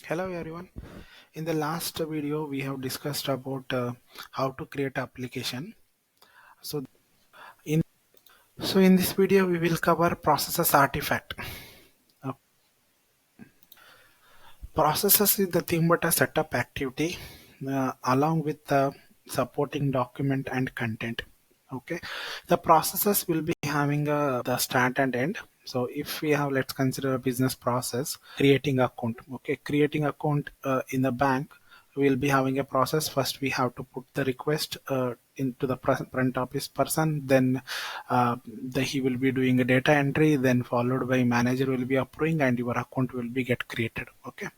Hello everyone. In the last video, we have discussed about how to create application. So in in this video, we will cover processes artifact. Uh, Processes is the thing but a setup activity along with the supporting document and content. Okay, the processes will be having the start and end. So if we have, let's consider a business process, creating account. Okay, creating account in the bank, we'll be having a process. First, we have to put the request into the front office person. Then he will be doing a data entry. Then followed by manager will be approving, and your account will be get created. Okay,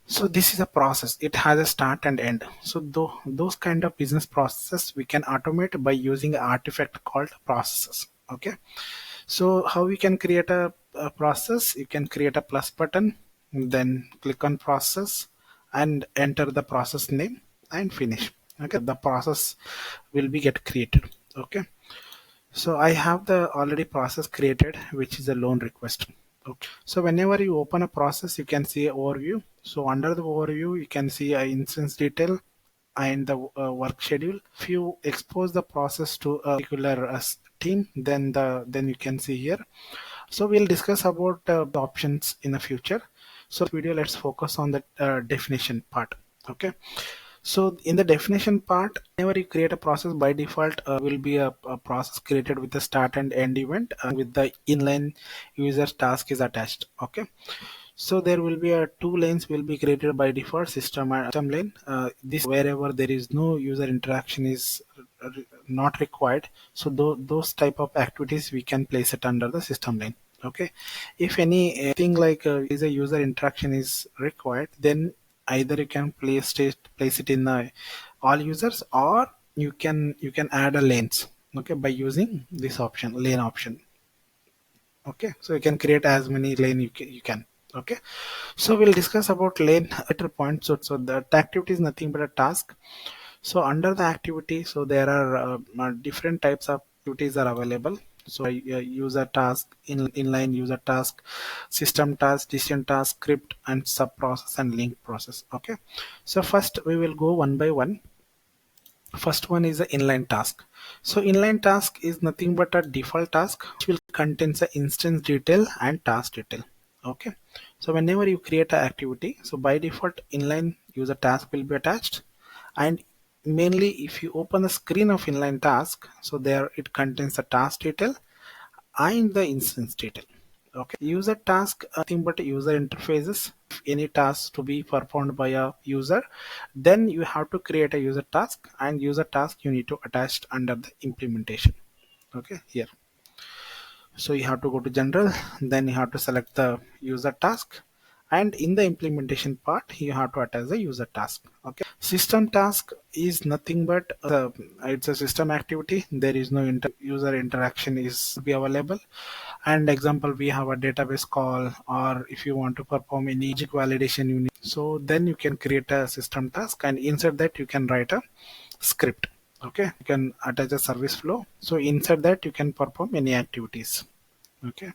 so this is a process. It has a start and end. So those kind of business processes we can automate by using an artifact called processes. Okay. So how we can create a process? You can create a plus button, then click on process and enter the process name and finish. Okay. The process will be get created. Okay. So I have the already process created, which is a loan request. Okay. So whenever you open a process, you can see overview. So under the overview, you can see a instance detail and the work schedule. If you expose the process to a particular team, then you can see here. So we'll discuss about the options in the future. So video, let's focus on the definition part. Okay. So in the definition part, whenever you create a process, by default will be a process created with the start and end event with the inline user task is attached. Okay. So there will be a two lanes will be created by default, system and system lane. This wherever there is no user interaction is not required. So those type of activities we can place it under the system lane. Okay. If anything like is a user interaction is required, then either you can place it in all users, or you can add a lanes. Okay, by using this option, lane option. Okay, so you can create as many lane you can. Okay, so we'll discuss about lane later point. So the activity is nothing but a task. So under the activity, so there are different types of activities are available. So user task, inline user task, system task, decision task, script, and sub process and link process. Okay, so first we will go one by one. First one is the inline task. So inline task is nothing but a default task which will contain the instance detail and task detail. Okay. So whenever you create an activity, so by default inline user task will be attached, and mainly if you open the screen of inline task, so there it contains the task detail and the instance detail. Okay, user task nothing but user interfaces. If any task to be performed by a user, then you have to create a user task, and user task you need to attach under the implementation. Okay, here. So you have to go to general, then you have to select the user task, and in the implementation part you have to attach the user task. Okay, system task is nothing but it's a system activity. There is no user interaction is be available. And example, we have a database call, or if you want to perform any logic validation you need, so then you can create a system task, and inside that you can write a script. Okay, you can attach a service flow, so inside that you can perform any activities. Okay,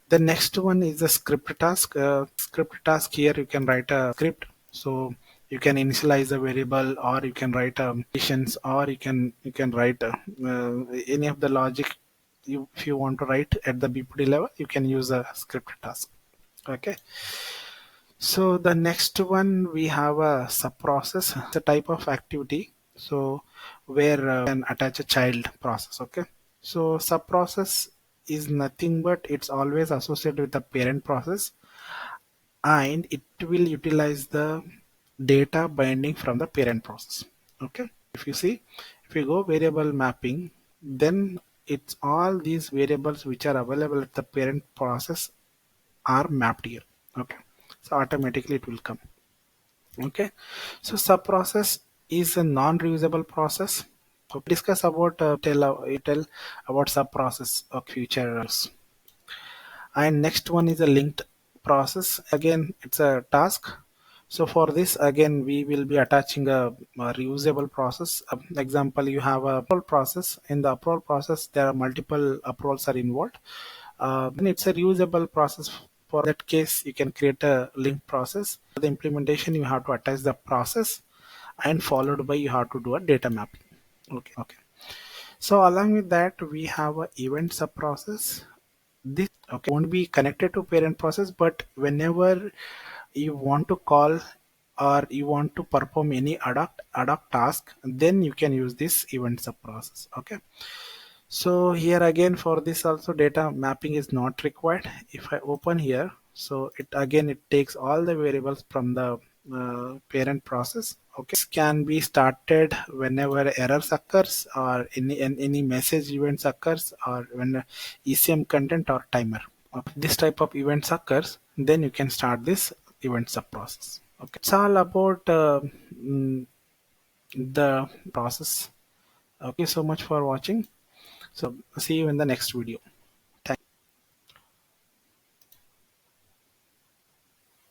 the next one is the script task. Script task, here you can write a script. So you can initialize a variable, or you can write conditions, or you can write any of the logic if you want to write at the BPD level, you can use a script task. Okay. So the next one, we have a sub process. It's a type of activity. So where you can attach a child process. Okay. So sub process is nothing but it's always associated with the parent process, and it will utilize the data binding from the parent process. Okay. If you see, if you go variable mapping, then it's all these variables which are available at the parent process are mapped here. Okay. So automatically it will come. Okay. So sub process is a non-reusable process. So discuss about tell about sub process of futures. And next one is a linked process. Again, it's a task. So for this, again, we will be attaching a reusable process. Example, you have a approval process. In the approval process, there are multiple approvals are involved. Then it's a reusable process For that case, you can create a link process. For the implementation, you have to attach the process, and followed by you have to do a data mapping. Okay. So along with that, we have a event sub process. This won't be connected to parent process, but whenever you want to call or you want to perform any ad hoc task, then you can use this event sub process. Okay. So here again, for this also data mapping is not required. If I open here, so it takes all the variables from the parent process. Okay, this can be started whenever errors occurs or any message events occurs, or when ECM content or timer. Okay. This type of events occurs, then you can start this event sub process. Okay, it's all about the process. Okay, so much for watching. So see you in the next video.